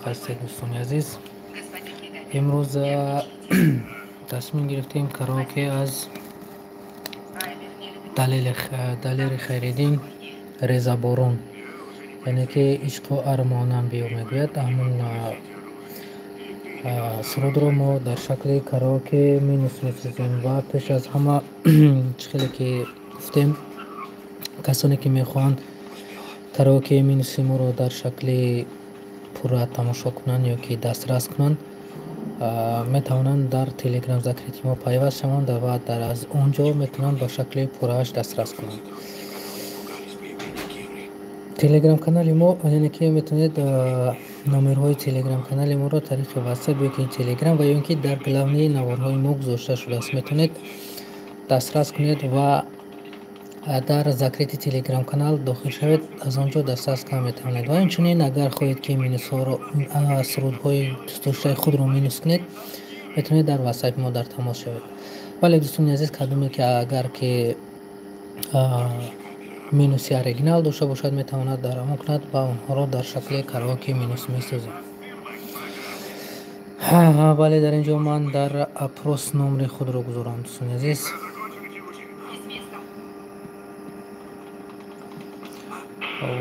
هستید دوستان عزیز. امروز تصمیم گرفتیم کراوکه از دلیل خریدیم ریزه بارون، یعنی که عشق و ارمانم بیو میگوید. همون سرود رو ما در شکل کراوکه می نسازیم و پیش از همه خیلی که گفتیم کسانی که میخوان کراوکه می نسیم رو در شکل پورا تماشا کنن یا که دسترس کنن، میتونن در تلگرام ذکریتی ما پیوست شوند و در از اونجا میتونن با شکل پورهش دسترس کنند. تلگرام کانال ما، یعنی که میتونید نمرهای تلگرام کانال ما را طریق واتساپ یا که تلگرام و یا اینکه در گلوی نوارهای ما گذاشته شده است، میتونید دسترس کنید و در ذکریت تلگرام کانال داخل شوید، از آنجا دسترس کنید میتونید. و اینچنین اگر خواهید که سرودهای دوست خود رو مینوس کنید، میتونید در واتساپ ما در تماس شوید. ولی دوستان عزیز، کدومی که اگر که مینوسی اوریجینال داشته باشد میتواند در آن کند و آنها را در شکل کراوکه مینوس میسازیم. ولی در اینجا من در اپروس نمره خود رو گذارم دوستان عزیز.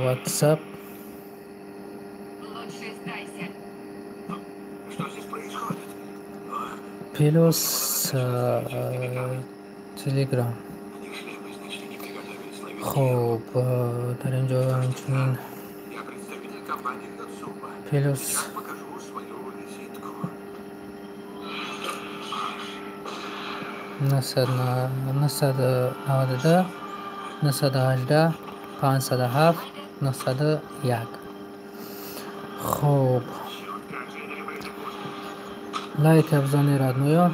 واتساپ پلوس تلگرام. خب در اینجا همچنین پلوس نصد 919 918 507 901. خب لایک افزانه رادنویا.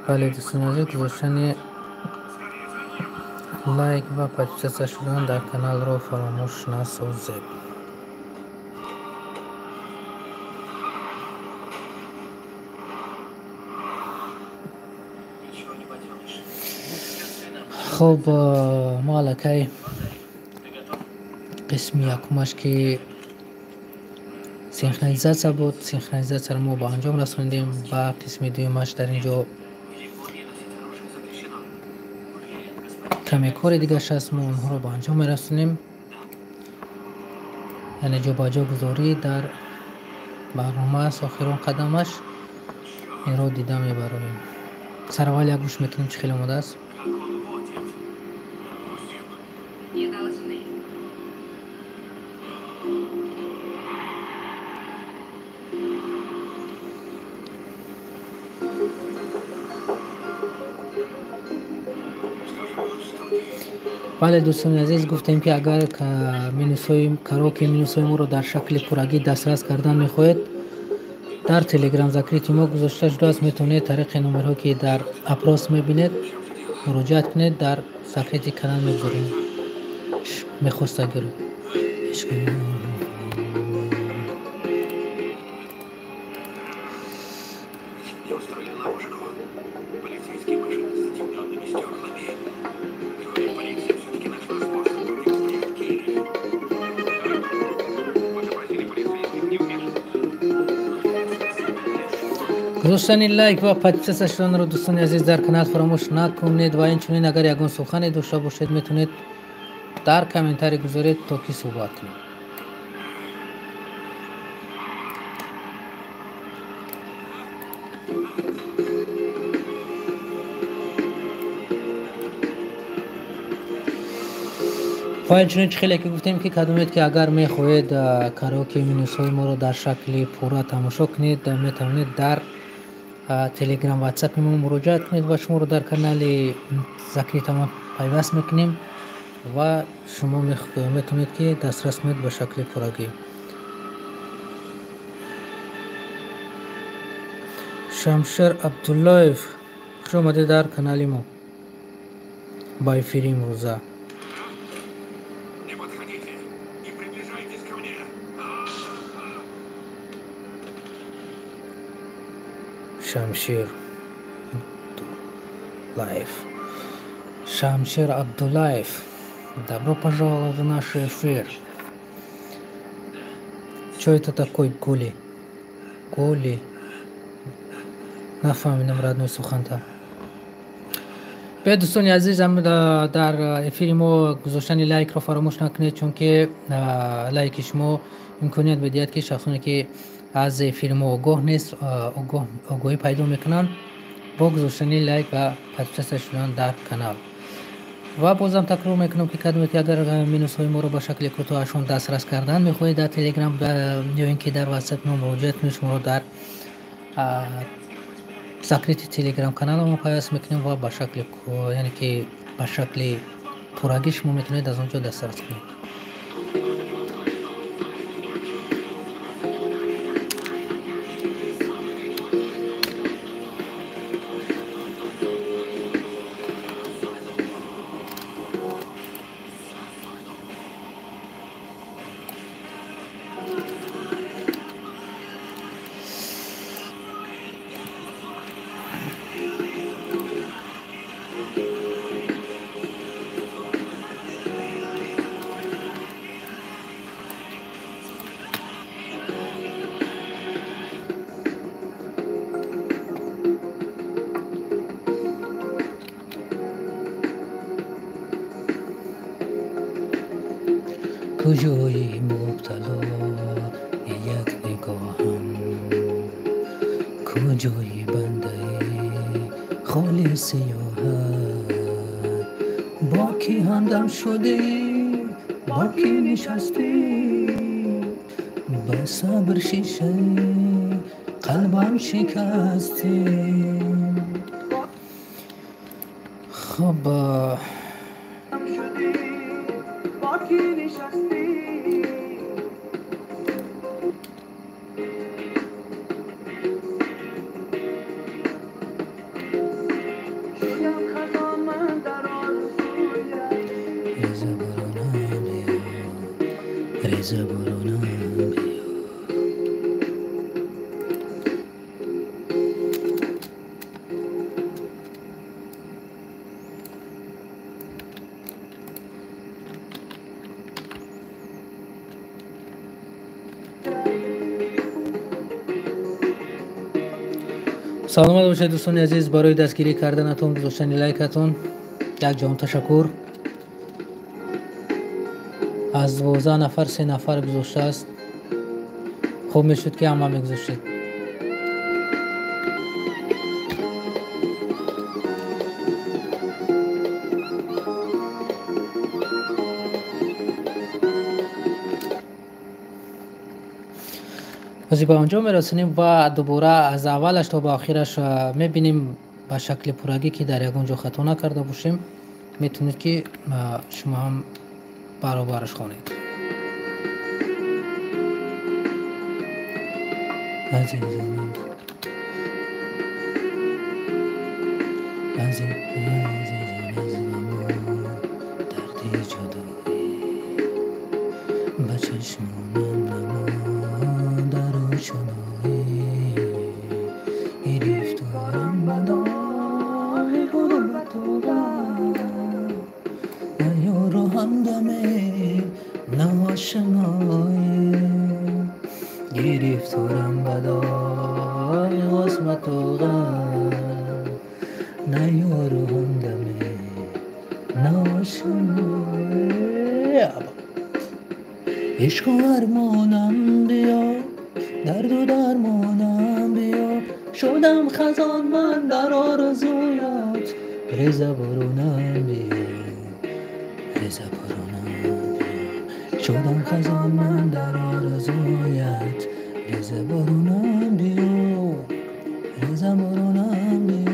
بله دوستان عزیز، گذاشتن لایک و پادکست شدن در کانال رو فراموش نسازید. خب ما لکه قسم یکمش که سینخرونیزاسیون بود، سینخرونیزاسیون ما با انجام رسوندیم. و قسم دومش در اینجا کمی کار دیگه هست، ما اونها رو با انجام میرسونیم، یعنی جا با جا گذاری در برنامه است. آخرون قدمش این رو دیده میبریم. سر اول یک گوش میکنیم چه خیلی آماده است. بله دوستان عزیز، گفتیم که اگر کراوکه مینوسای ما رو در شکل پورگی دسترس کردن میخواهید، در تلگرام ذکریت ما گذاشته شده است. میتونید طریق نمرها که در اپراس میبینید مراجعت کنید، در ذکریت کانال میگذاریم. میخواست اگر گذاشتن لایک و پادکست شدن رو دوستان عزیز در کانال فراموش نکنید. و اینچنین اگر یگان سخنی داشته باشید میتونید در کامنتاری گذارید تا که صحبت کنید. و اینچنین خیلی که گفتیم که کدومید که اگر میخواهید کراوکه مینوس‌های ما رو در شکل پورا تماشا کنید، میتونید در تلگرام واتساپ ما مراجعت کنید و شما رو در کانال ذکریت ما پیوست میکنیم و شما میتونید که دسترس کنید به شکل پورگی. شمشیر عبدالله خوش آمده در کانال ما بای فریم روزه. شمشیر лайф. Шамшир Абдулаев, добро пожаловать в наш эфир. Что это такое Гули? Гули. نفهمیدم родной سخنتا. به دوستان عزیزم در افیر ما گذاشتن لایک رو فراموش نکنید، چون که لایک شما امکانیت بدهد که شخصانی که از افیر ما آگاه نیست آگاهی پیدا میکنن با گذاشتن لایک و پادکست شدن در کانال. و بازم تکرار میکنم که کدوم که اگر مینوس های ما رو با شکل کوتاهشون دسترس کردن میخواهید در تلگرام یا اینکه در واتساپ ما مواجهه کنید، شما رو در سکرت تلگرام کانال ما پیاس میکنیم و با شکل یعنی که با شکل پرگی شما میتونید از اونجا دسترس کنید. کجایی مبتلا یک نگاهم، کجایی بنده خالی سیاحت، با کی همدم شدی با کی نشستی، با صبر شیشه قلبم شکستی. خب سلامت باشید دوستان عزیز. برای دستگیری کردنتون گذاشتن لایکتون یک جان تشکر. از 12 نفر 3 نفر گذاشته است. خوب میشد که همه میگذاشتید. بازی به آنجا میرسونیم و دوباره از اولش تا به آخرش میبینیم به شکل پرگی که در یگان جا خطا نکرده باشیم. میتونید که شما هم برابرش خوانید. دردی جدایی به چشمانم نما در شنایی گرفتارم بدای غربت و غم نیار و همدمه نواشنایی گرفتارم بدای قسمت و غم نیار و همدمه نواشنایی. عشق و ارمانم بیا درد و درمانم بیا شدم خزان من در آرزویات ریزه بارونم بیا ریزه بارونم بیا شدم خزان من در آرزویات ریزه بارونم بیا ریزه بارونم بیا.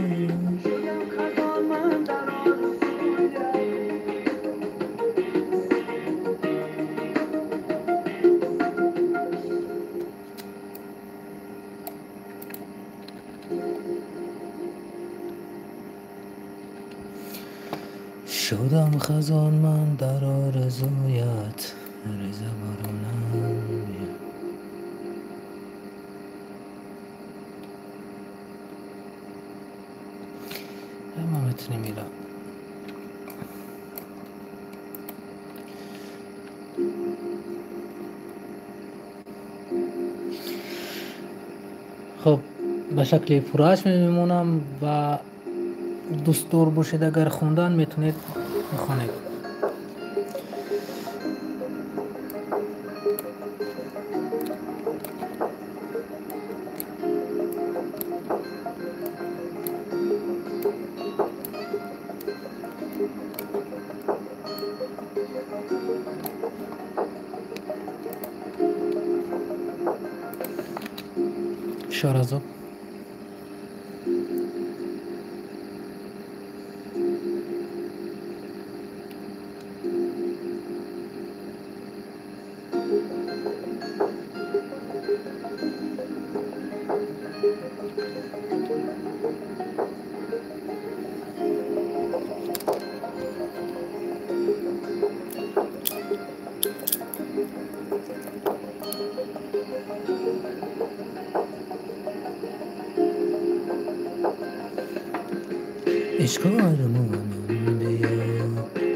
شدم خزان من در آرزویت ریزه بارونم بیا. متن میرم. خب به شکل پرهش میمونم و دوست دار باشید اگر خوندن میتونید بخونید. شارزو عشق آرمانم بیا،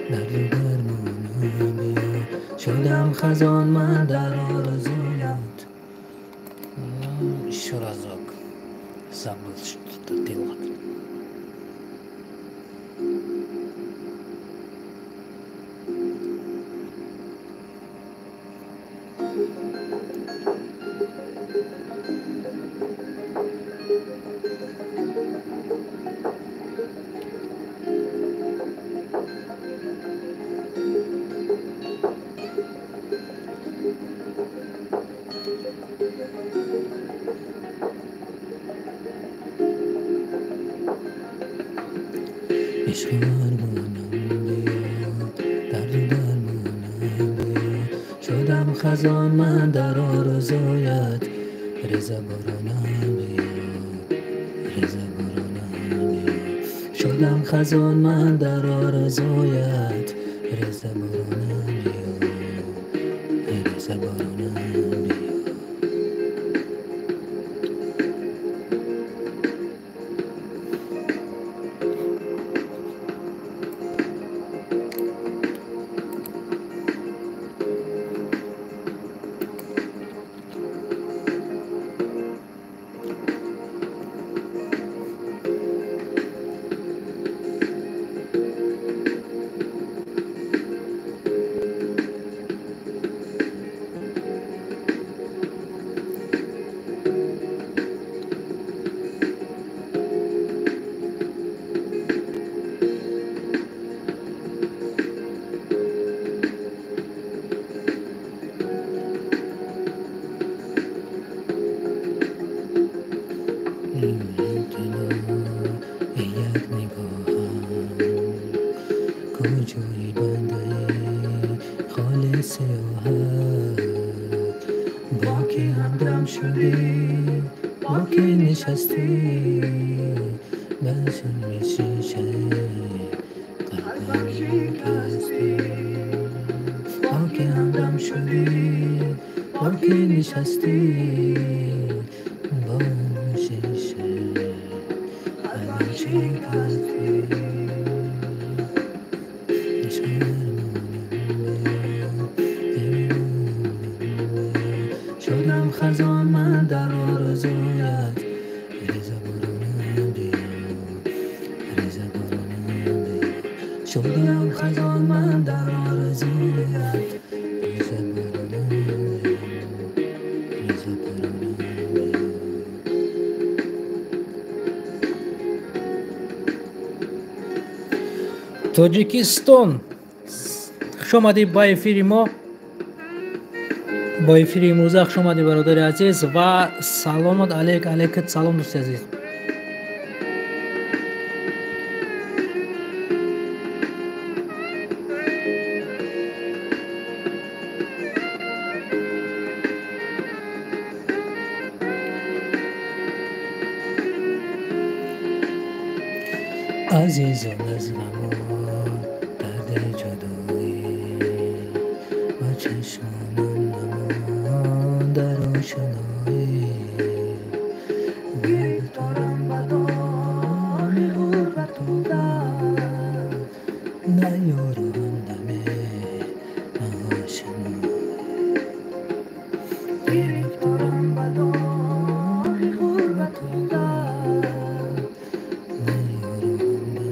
درد درمانم بیا، شدم خزان من در آرزویت. شورازок забыл что-то делать. عشق آرمانم بیا، درد درمانم بیا، شدم خزان من در آرزویت. ریز بارانم بیا، ریز بارانم بیا، شدم خزان من در آرزویت. ریز بارانم بیا، ریز بارانم بیا. کجایی بنده خالص آهد، با که همدم شدی، با که نشستی، بس میشه قلبم شکستی. با که همدم شدی، با که نشستی، با شیشه قلبم شکستی. شدم خزان من در آرزویت. ریز بارانم بیا، ریز بارانم بیا، شدم خزان من در آرزویت. ریز بارانم بیا، ریز بارانم بیا. تاجیکستان خوش آمدی با افیری ما، با افیری امروزه خوش آمدی برادر عزیز و سلامت علیکت. سلام دوست عزیز. عزیزم از غم درد جدایی، با چشمانم نمان در آشنایی. بگذارم بدان غربت و درد، نیارندم آشنا گرفتارم بدان غربت و غم نیارندم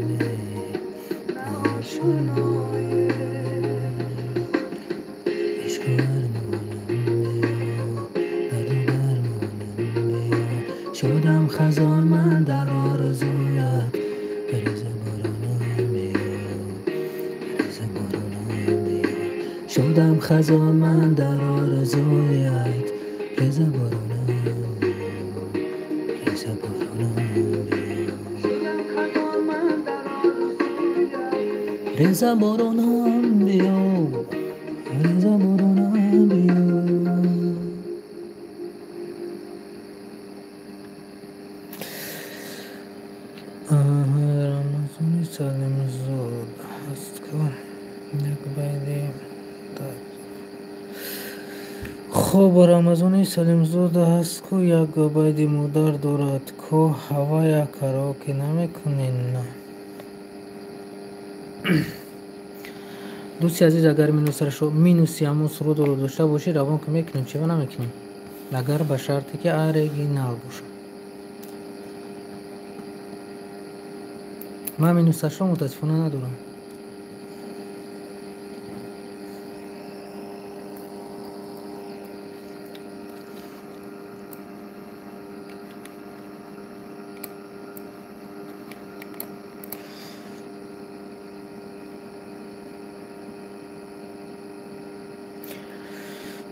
آشنای عشق ارمانم بیا درد و درمانم بیا شدم خزان من در آرزویت بریز بارانم بیا بریز بارانم بیا شدم خزان من در آرزویت ریز بارانم بیا ریز بارانم بیا ریز بارانم بیا ریز بارانم بیا رمضان سالم زود هست که یک باید خب رمضان سالم زود هست که یک باید مادر دارد که هوای کراوکه نمیکنین دوستی عزیز اگر مینوسی همون سرود رو داشته باشی روان که میکنیم چه نمیکنیم اگر به شرطی که اریگینال باشه من مینوسش رو متاسفانه ندارم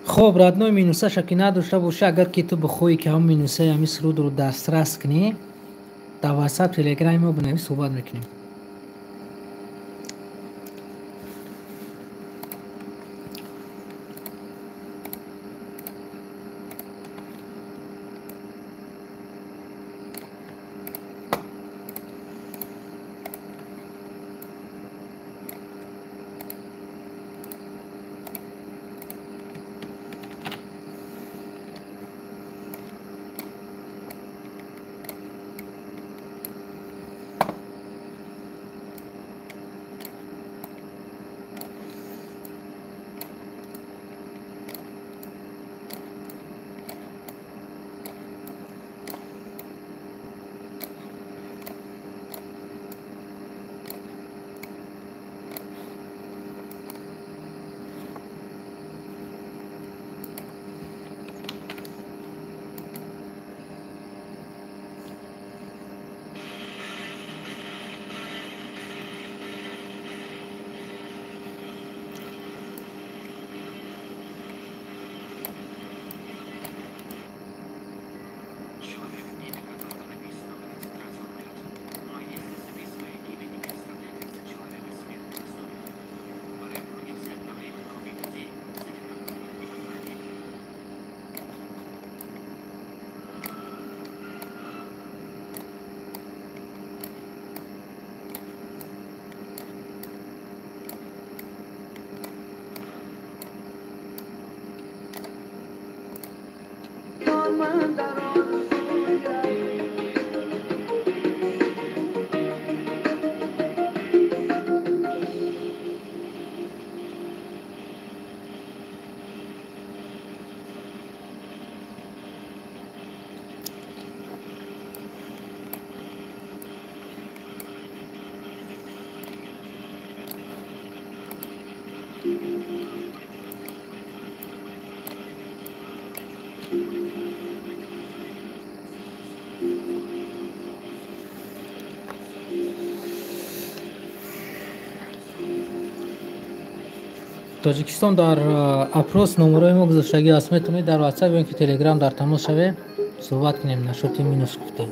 خب ردنوی مینوسه شکی نداشته باشه اگر که تو بخوایی که هم مینوسه همی سرود رو دسترس کنی در واتساپ تلگرام ما بنویس صحبت میکنیم تاجیکستان در اپروس نمره ما گذاشتگی هست میتونید در واتساپ یا اینکه تلگرام در تماس شوه صحبت کنیم نشاط مینوس گفتیم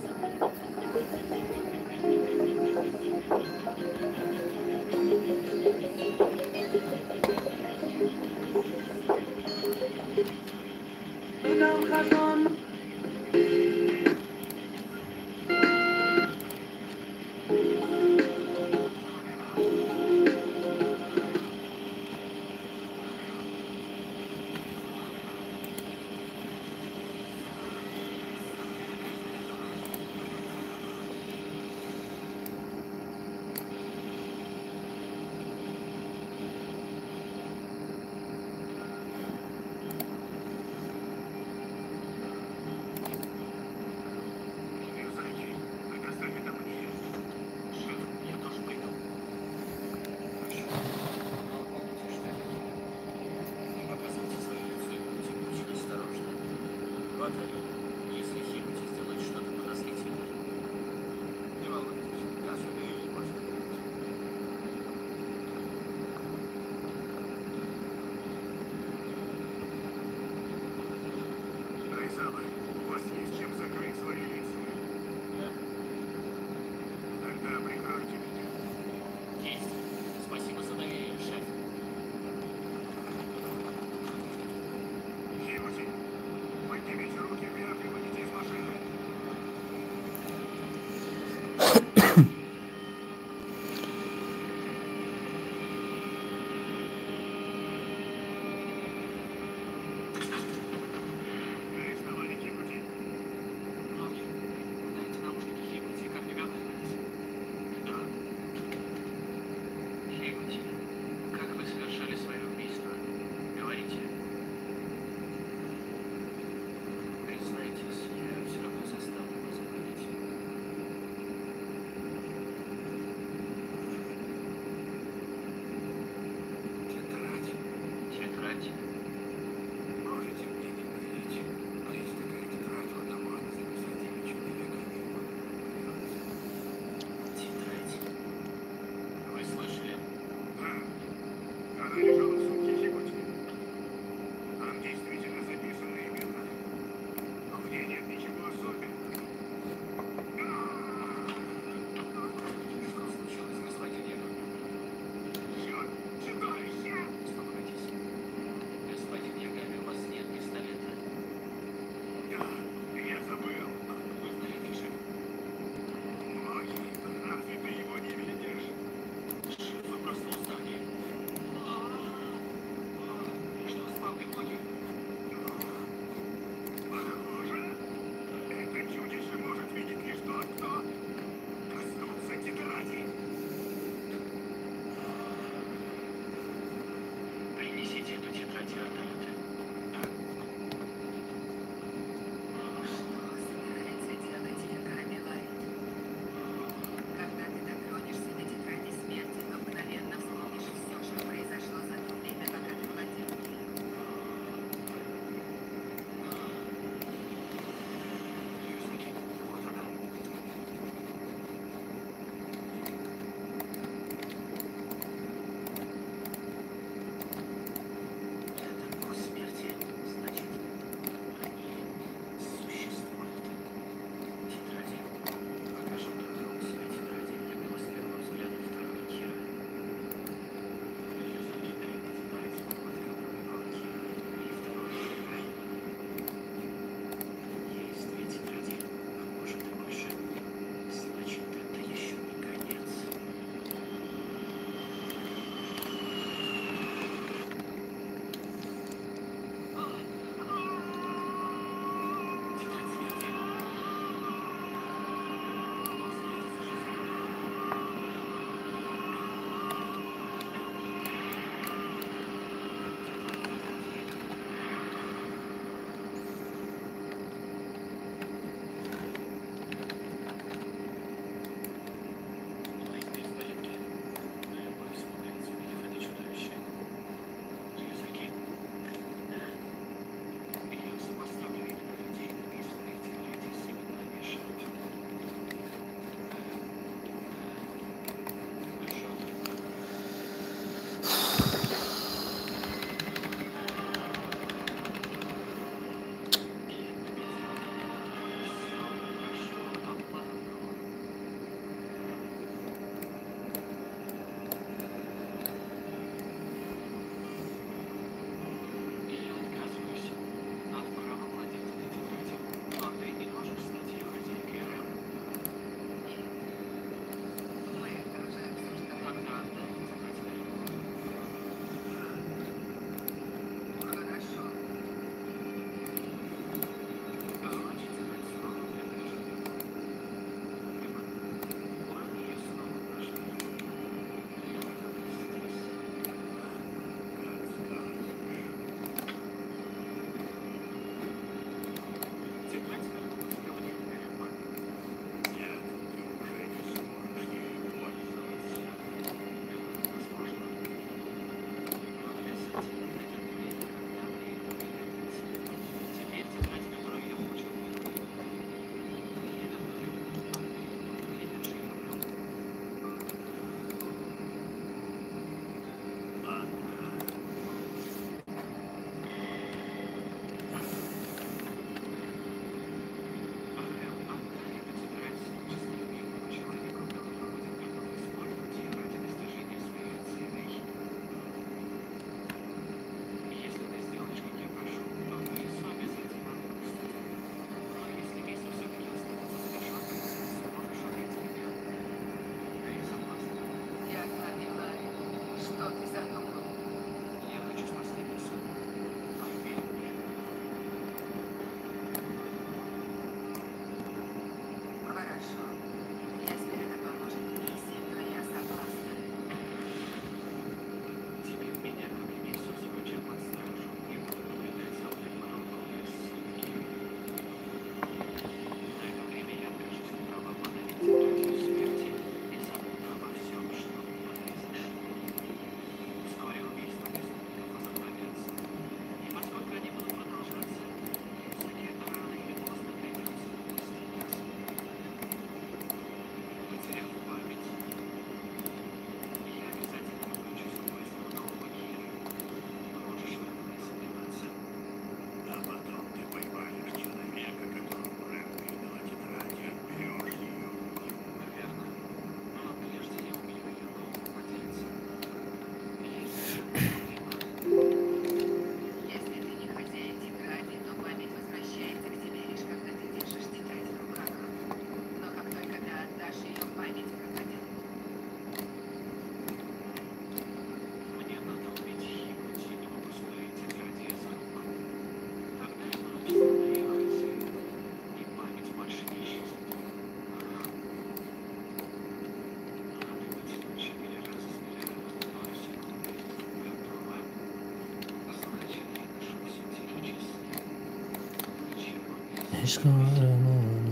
عشق آرمان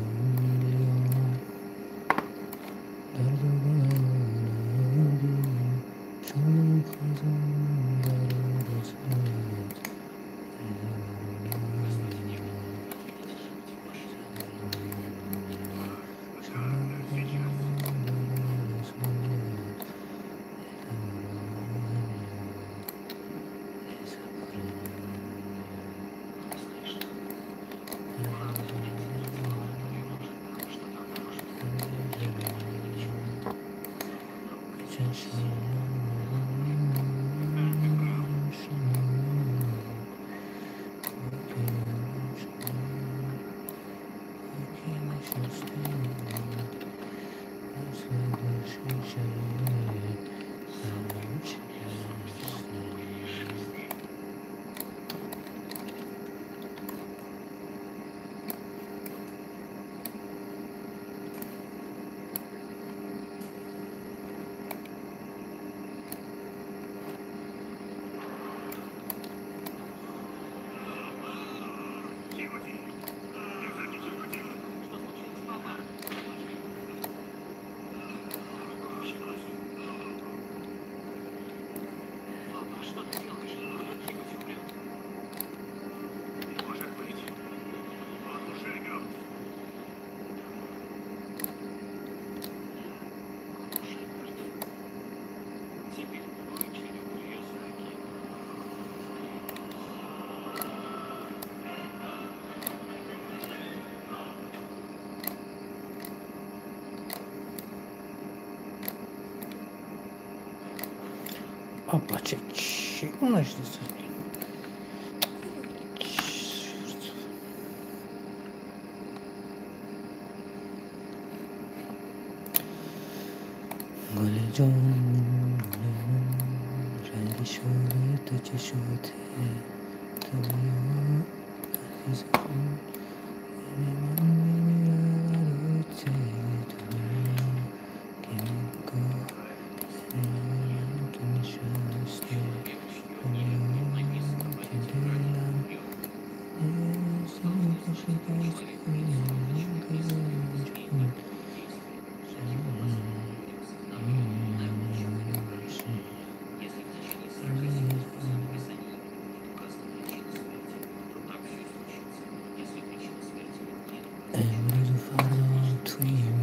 درد و بندی چون خزان در رسد Опа, чего начнется? گل رنگ شده تو چشماته دنیا عزیز کن من میبره چه دنیا که نگاه من که نشسته دنیا که دلم نزدیک امروز و فردا توی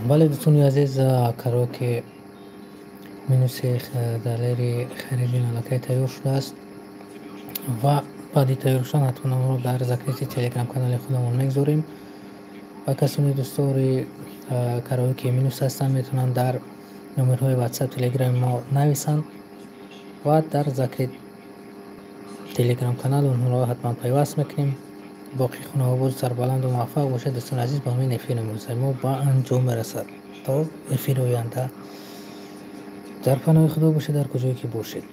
بله دوستان عزیز، قرار که منوی گالری خریدی نلکه تیار شده است و بعدی تیار شدن حتما ما رو در ذکر تلگرام کانال خودمون میگذاریم و کسانی دوستان قرار که منوی هستن میتونن در نمرهای واتساپ تلگرام ما نویسن و در ذکر تلگرام کانال اونها را حتما پیوست میکنیم. باقی خونه ها بود سربلند و موفق باشد دوستان عزیز. با همین افیر امروز ما با انجام برسد تا افیر آینده در پناه خدا باشید در کجایی که باشید.